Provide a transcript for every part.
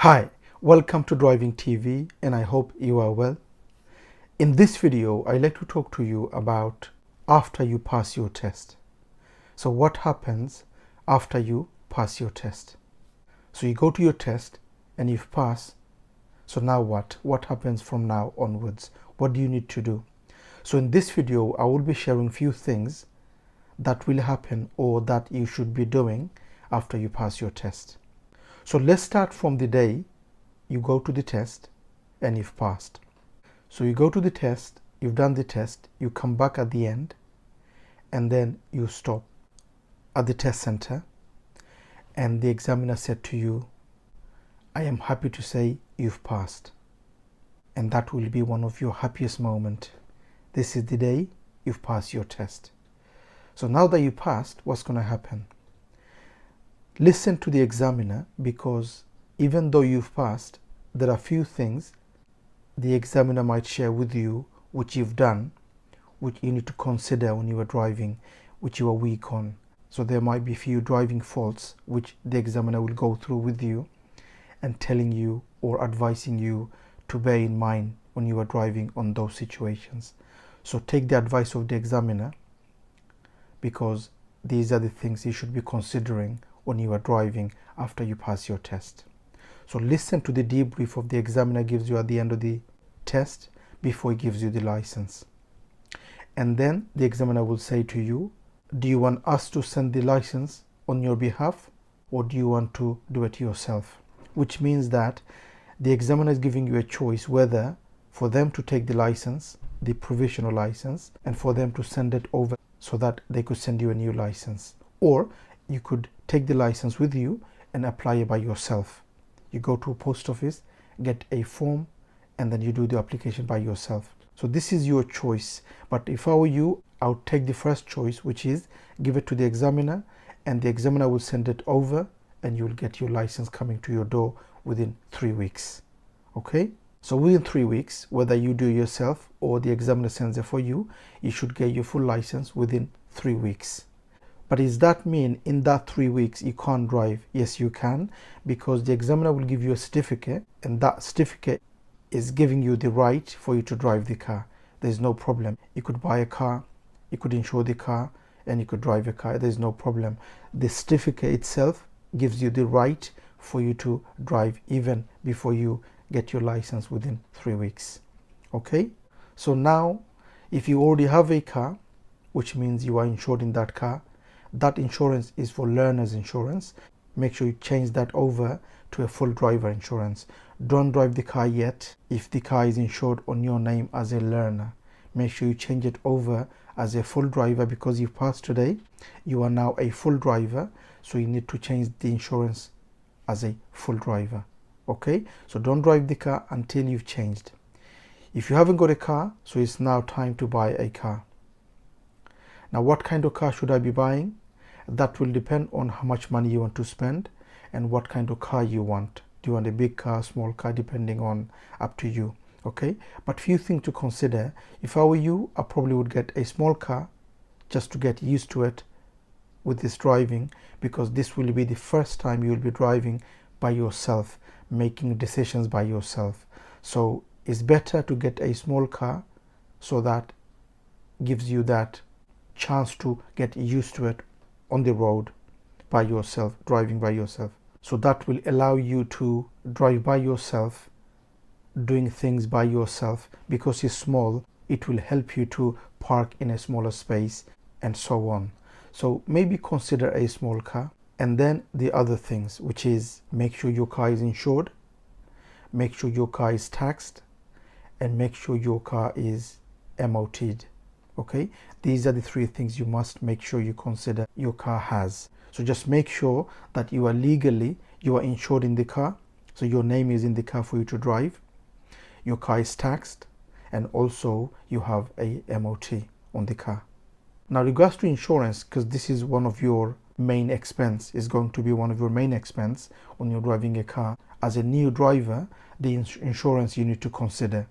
Hi, welcome to Driving TV and I hope you are well. In this video, I'd like to talk to you about after you pass your test. So what happens after you pass your test? So you go to your test and you've passed. So now what? What happens from now onwards? What do you need to do? So in this video, I will be sharing few things that will happen or that you should be doing after you pass your test. So let's start from the day you go to the test and you've passed. So you go to the test, you've done the test, you come back at the end, and then you stop at the test center, and the examiner said to you, I am happy to say you've passed. And that will be one of your happiest moments. This is the day you've passed your test. So now that you passed, what's going to happen? Listen to the examiner, because even though you've passed, there are few things the examiner might share with you which you've done, which you need to consider when you are driving, which you are weak on. So there might be few driving faults which the examiner will go through with you and telling you or advising you to bear in mind when you are driving on those situations. So take the advice of the examiner, because these are the things you should be considering when you are driving after you pass your test. So listen to the debrief of the examiner gives you at the end of the test before he gives you the license. And then the examiner will say to you, do you want us to send the license on your behalf, or do you want to do it yourself? Which means that the examiner is giving you a choice whether for them to take the license, the provisional license, and for them to send it over so that they could send you a new license. Or you could take the license with you and apply it by yourself. You go to a post office, get a form, and then you do the application by yourself. So this is your choice. But if I were you, I would take the first choice, which is give it to the examiner, and the examiner will send it over, and you'll get your license coming to your door within 3 weeks. Okay? So within 3 weeks, whether you do it yourself or the examiner sends it for you, you should get your full license within 3 weeks. But does that mean in that 3 weeks you can't drive? Yes, you can, because the examiner will give you a certificate, and that certificate is giving you the right for you to drive the car. There's no problem. You could buy a car, you could insure the car, and you could drive a car. There's no problem. The certificate itself gives you the right for you to drive even before you get your license within 3 weeks. Okay? So now, if you already have a car, which means you are insured in that car, that insurance is for learner's insurance. Make sure you change that over to a full driver insurance. Don't drive the car yet if the car is insured on your name as a learner. Make sure you change it over as a full driver, because you've passed today. You are now a full driver, so you need to change the insurance as a full driver. Okay? So don't drive the car until you've changed. If you haven't got a car, so it's now time to buy a car. Now, what kind of car should I be buying? That will depend on how much money you want to spend and what kind of car you want. Do you want a big car, small car, depending on, up to you. Okay? But few things to consider. If I were you, I probably would get a small car just to get used to it with this driving, because this will be the first time you will be driving by yourself, making decisions by yourself. So it's better to get a small car, so that gives you that chance to get used to it on the road by yourself, driving by yourself. So that will allow you to drive by yourself, doing things by yourself. Because it's small, it will help you to park in a smaller space and so on. So maybe consider a small car. And then the other things, which is make sure your car is insured, make sure your car is taxed, and make sure your car is MOT'd. Okay, these are the 3 things you must make sure you consider your car has. So just make sure that you are legally, you are insured in the car, so your name is in the car for you to drive, your car is taxed, and also you have a MOT on the car. Now, regards to insurance, because this is one of your main expense, is going to be one of your main expense when you're driving a car. As a new driver, the insurance you need to consider.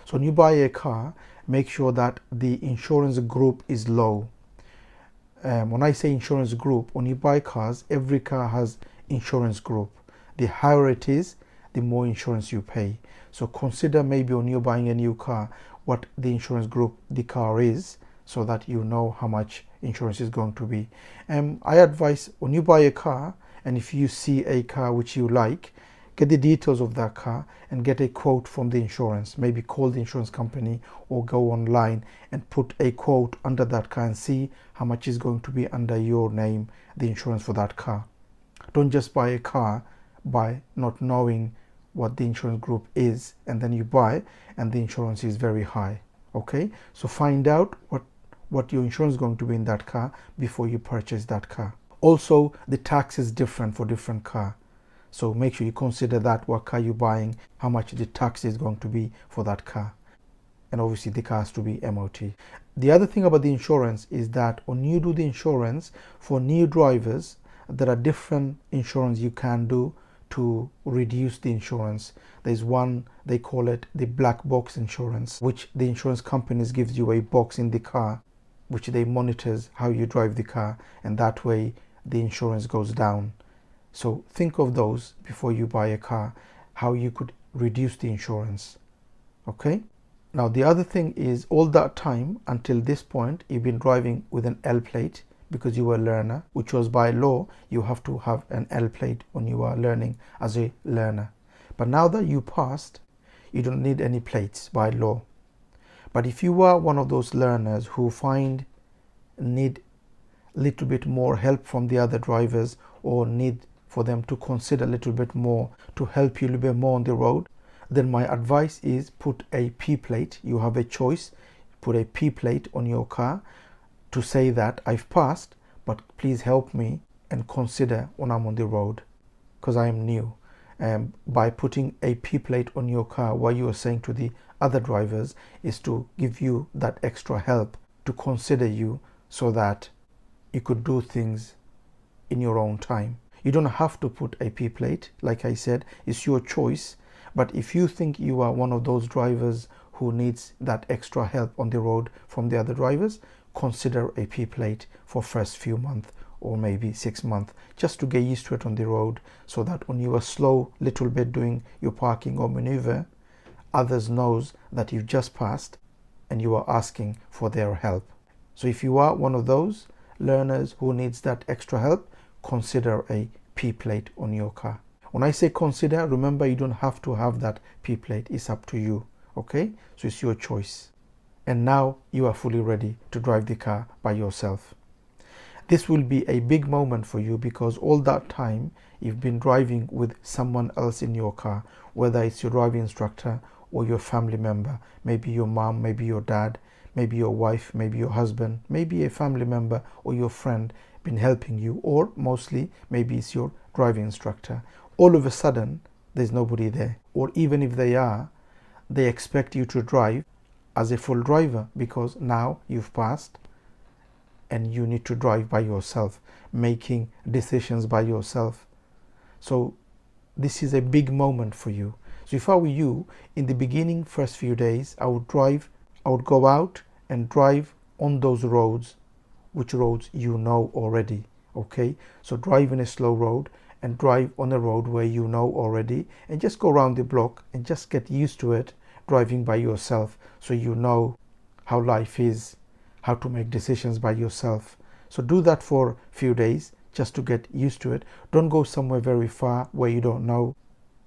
So when you buy a car, make sure that the insurance group is low. When I say insurance group, when you buy cars, every car has insurance group. The higher it is, the more insurance you pay. So consider maybe when you're buying a new car what the insurance group the car is, so that you know how much insurance is going to be. I advise when you buy a car, and if you see a car which you like, get the details of that car and get a quote from the insurance. Maybe call the insurance company or go online and put a quote under that car and see how much is going to be under your name, the insurance for that car. Don't just buy a car by not knowing what the insurance group is, and then you buy and the insurance is very high. Okay, so find out what your insurance is going to be in that car before you purchase that car. Also, the tax is different for different car, so make sure you consider that what car you're buying, how much the tax is going to be for that car. And obviously the car has to be MOT. The other thing about the insurance is that when you do the insurance for new drivers, there are different insurance you can do to reduce the insurance. There's one, they call it the black box insurance, which the insurance companies gives you a box in the car which they monitors how you drive the car, and that way the insurance goes down. So think of those before you buy a car, how you could reduce the insurance. Okay, now the other thing is, all that time until this point you've been driving with an L plate because you were a learner, which was by law you have to have an L plate when you are learning as a learner. But now that you passed, you don't need any plates by law. But if you are one of those learners who need a little bit more help from the other drivers, or need for them to consider a little bit more to help you a little bit more on the road, then my advice is put a P plate. You have a choice. Put a P plate on your car to say that I've passed, but please help me and consider when I'm on the road because I am new. By putting a P plate on your car, what you are saying to the other drivers is to give you that extra help, to consider you so that you could do things in your own time. You don't have to put a P plate. Like I said, it's your choice. But if you think you are one of those drivers who needs that extra help on the road from the other drivers, consider a P plate for first few months or maybe 6 months, just to get used to it on the road, so that when you are slow little bit doing your parking or maneuver, others knows that you've just passed and you are asking for their help. So if you are one of those learners who needs that extra help, consider a P plate on your car. When I say consider, remember you don't have to have that P plate. It's up to you. Okay, so it's your choice. And now you are fully ready to drive the car by yourself. This will be a big moment for you because all that time you've been driving with someone else in your car, whether it's your driving instructor or your family member, maybe your mom, maybe your dad, maybe your wife, maybe your husband, maybe a family member or your friend been helping you, or mostly maybe it's your driving instructor. All of a sudden there's nobody there, or even if they are, they expect you to drive as a full driver because now you've passed and you need to drive by yourself, making decisions by yourself. So this is a big moment for you. So if I were you, in the beginning, first few days, I would go out and drive on those roads, which roads you know already. Okay, so drive in a slow road and drive on a road where you know already, and just go around the block and just get used to it, driving by yourself, so you know how life is, how to make decisions by yourself. So do that for a few days just to get used to it. Don't go somewhere very far where you don't know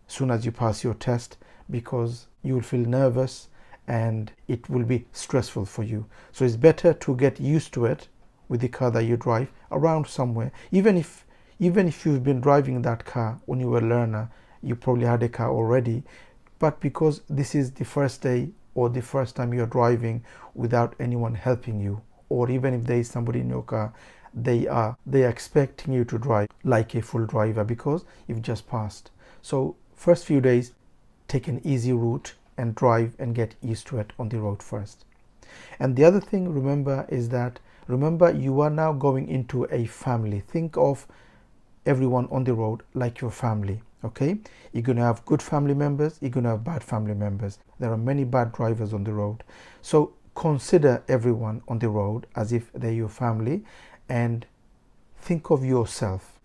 as soon as you pass your test, because you will feel nervous and it will be stressful for you. So it's better to get used to it with the car that you drive around somewhere. Even if you've been driving that car when you were a learner, you probably had a car already, but because this is the first day or the first time you're driving without anyone helping you, or even if there is somebody in your car, they are expecting you to drive like a full driver because you've just passed. So first few days, take an easy route and drive and get used to it on the road first. And the other thing, remember you are now going into a family. Think of everyone on the road like your family. Okay, you're going to have good family members, you're going to have bad family members. There are many bad drivers on the road. So consider everyone on the road as if they're your family, and think of yourself.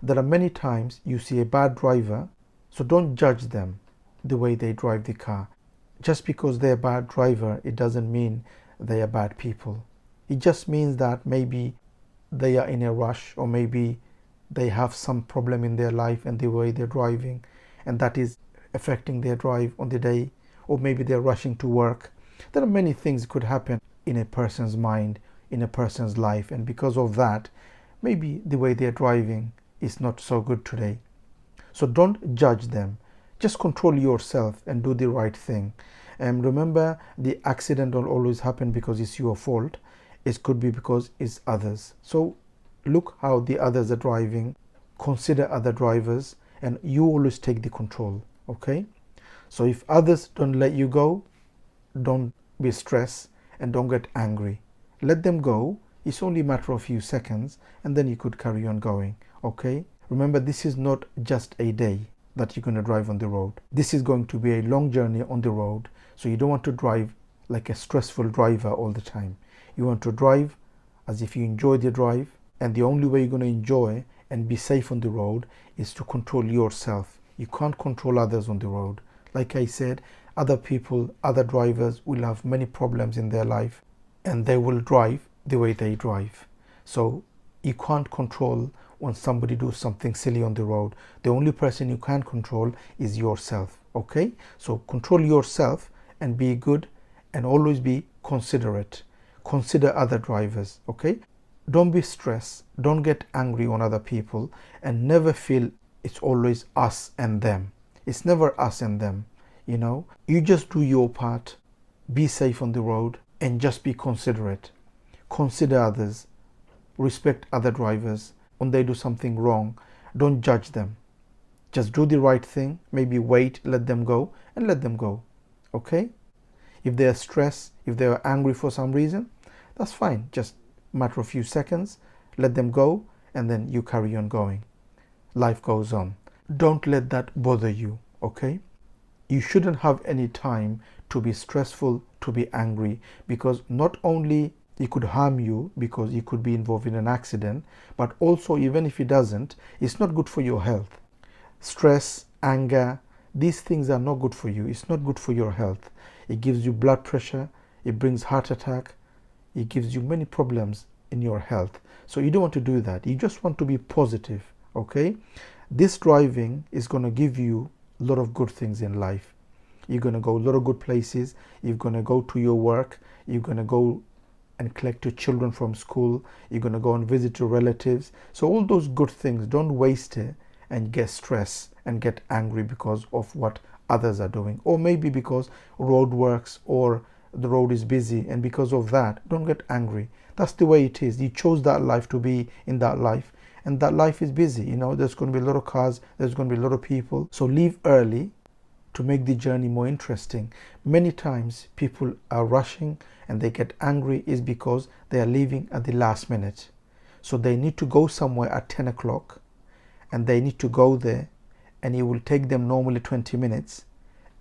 There are many times you see a bad driver, So don't judge them the way they drive the car. Just because they're a bad driver, it doesn't mean they are bad people. It just means that maybe they are in a rush, or maybe they have some problem in their life and the way they're driving, and that is affecting their drive on the day, or maybe they're rushing to work. There are many things could happen in a person's mind, in a person's life, and because of that, maybe the way they're driving is not so good today. So don't judge them. Just control yourself and do the right thing. And remember, the accident will always happen because it's your fault. It could be because it's others. So look how the others are driving, consider other drivers, and you always take the control. Okay? So if others don't let you go, don't be stressed and don't get angry. Let them go. It's only a matter of a few seconds, and then you could carry on going. Okay? Remember, this is not just a day that you're going to drive on the road. This is going to be a long journey on the road. So you don't want to drive like a stressful driver all the time. You want to drive as if you enjoy the drive, and the only way you're going to enjoy and be safe on the road is to control yourself. You can't control others on the road. Like I said, other people, other drivers will have many problems in their life, and they will drive the way they drive. So you can't control when somebody does something silly on the road. The only person you can control is yourself. Okay? So control yourself and be good, and always be considerate. Consider other drivers. Okay? Don't be stressed. Don't get angry on other people, and never feel it's always us and them. It's never us and them. You know, you just do your part, be safe on the road, and just be considerate. Consider others, respect other drivers. When they do something wrong, don't judge them. Just do the right thing. Maybe wait, let them go, and let them go. Okay? If they are stressed, if they are angry for some reason, that's fine. Just a matter of a few seconds, let them go, and then you carry on going. Life goes on. Don't let that bother you. Okay? You shouldn't have any time to be stressful, to be angry, because not only it could harm you because you could be involved in an accident, but also, even if it doesn't, it's not good for your health. Stress, anger, these things are not good for you. It's not good for your health. It gives you blood pressure, it brings heart attack, it gives you many problems in your health. So you don't want to do that. You just want to be positive. Okay? This driving is going to give you a lot of good things in life. You're going to go a lot of good places. You're going to go to your work. You're going to go and collect your children from school. You're going to go and visit your relatives. So all those good things, don't waste it and get stressed and get angry because of what others are doing, or maybe because road works or the road is busy, and because of that, don't get angry. That's the way it is. You chose that life to be in that life, and that life is busy. You know, there's going to be a lot of cars, there's going to be a lot of people. So leave early to make the journey more interesting. Many times people are rushing and they get angry is because they are leaving at the last minute. So they need to go somewhere at 10 o'clock, and they need to go there, and it will take them normally 20 minutes,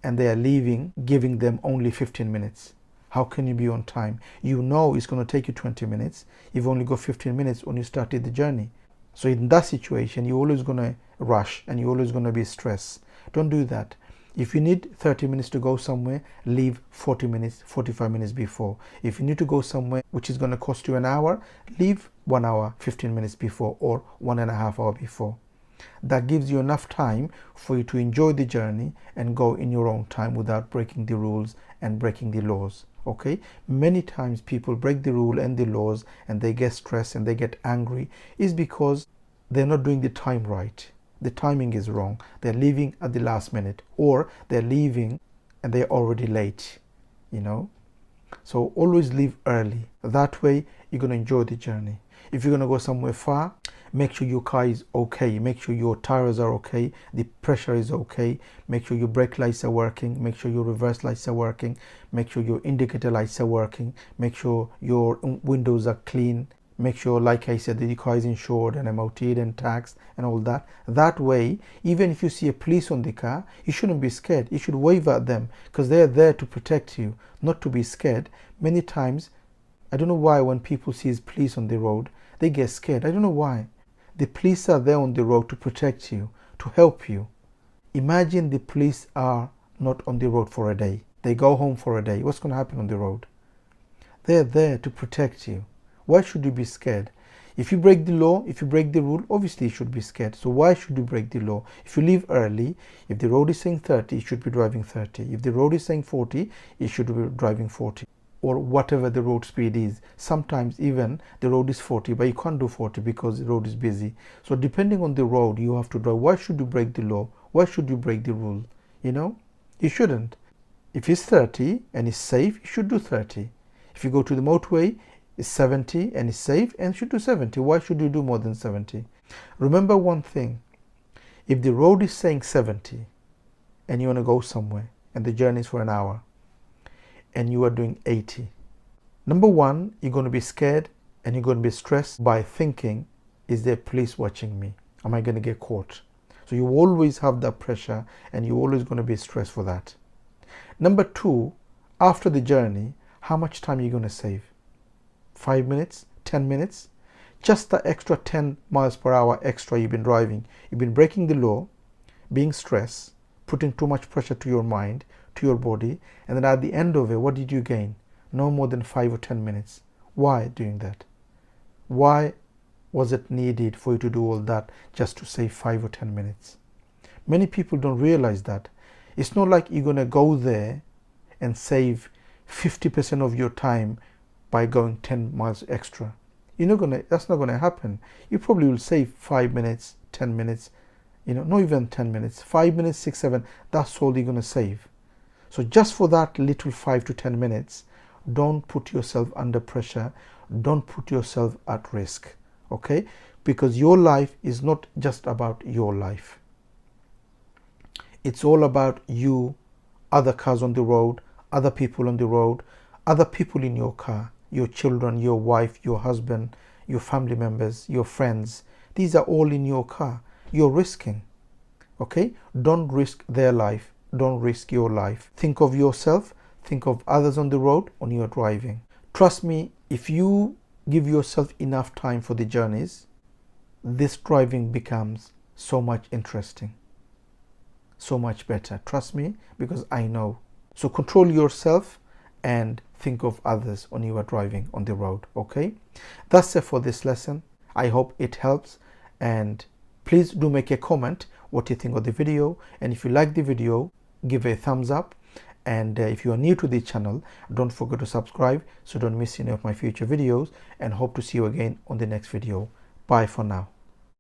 and they are leaving, giving them only 15 minutes. How can you be on time? You know it's going to take you 20 minutes. You've only got 15 minutes when you started the journey. So in that situation, you're always going to rush and you're always going to be stressed. Don't do that. If you need 30 minutes to go somewhere, leave 40 minutes, 45 minutes before. If you need to go somewhere which is going to cost you an hour, leave 1 hour, 15 minutes before, or 1.5 hours before. That gives you enough time for you to enjoy the journey and go in your own time without breaking the rules and breaking the laws. Okay? Many times people break the rule and the laws, and they get stressed and they get angry is because they're not doing the time right. The timing is wrong. They're leaving at the last minute, or they're leaving and they're already late, you know. So always leave early. That way you're going to enjoy the journey. If you're going to go somewhere far, make sure your car is okay. Make sure your tires are okay. The pressure is okay. Make sure your brake lights are working. Make sure your reverse lights are working. Make sure your indicator lights are working. Make sure your windows are clean. Make sure, like I said, that the car is insured and MOT'd and taxed and all that. That way, even if you see a police on the car, you shouldn't be scared. You should wave at them, because they're there to protect you, not to be scared. Many times, I don't know why when people see police on the road, they get scared. I don't know why. The police are there on the road to protect you, to help you. Imagine the police are not on the road for a day. They go home for a day. What's going to happen on the road? They're there to protect you. Why should you be scared? If you break the law, if you break the rule, obviously you should be scared. So why should you break the law? If you leave early, if the road is saying 30, you should be driving 30. If the road is saying 40, you should be driving 40. Or whatever the road speed is. Sometimes even the road is 40, but you can't do 40 because the road is busy. So depending on the road, you have to drive. Why should you break the law? Why should you break the rule? You know, you shouldn't. If it's 30 and it's safe, you should do 30. If you go to the motorway, it's 70 and it's safe and you should do 70. Why should you do more than 70? Remember one thing. If the road is saying 70 and you want to go somewhere and the journey is for an hour and you are doing 80, number one, you're going to be scared and you're going to be stressed by thinking, is there police watching me? Am I going to get caught? So you always have that pressure and you're always going to be stressed for that. Number two, after the journey, how much time are you going to save? 5 minutes? 10 minutes? Just the extra 10 miles per hour extra you've been driving. You've been breaking the law, being stressed, putting too much pressure to your mind, to your body, and then at the end of it, what did you gain? No more than 5 or 10 minutes. Why doing that? Why was it needed for you to do all that just to save 5 or 10 minutes? Many people don't realize that. It's not like you're going to go there and save 50% of your time by going 10 miles extra. That's not going to happen. You probably will save 5 minutes, 10 minutes, not even 10 minutes, 5 minutes, 6, 7, that's all you're going to save. So just for that little 5 to 10 minutes, don't put yourself under pressure. Don't put yourself at risk, okay? Because your life is not just about your life. It's all about you, other cars on the road, other people on the road, other people in your car, your children, your wife, your husband, your family members, your friends. These are all in your car. You're risking, okay? Don't risk their life. Don't risk your life. Think of yourself. Think of others on the road when you're driving. Trust me, if you give yourself enough time for the journeys, this driving becomes so much interesting, so much better. Trust me, because I know. So control yourself and think of others when you are driving on the road, okay? That's it for this lesson. I hope it helps, and please do make a comment what you think of the video, and if you like the video, give a thumbs up, and if you are new to the channel, don't forget to subscribe so don't miss any of my future videos, and hope to see you again on the next video. Bye for now.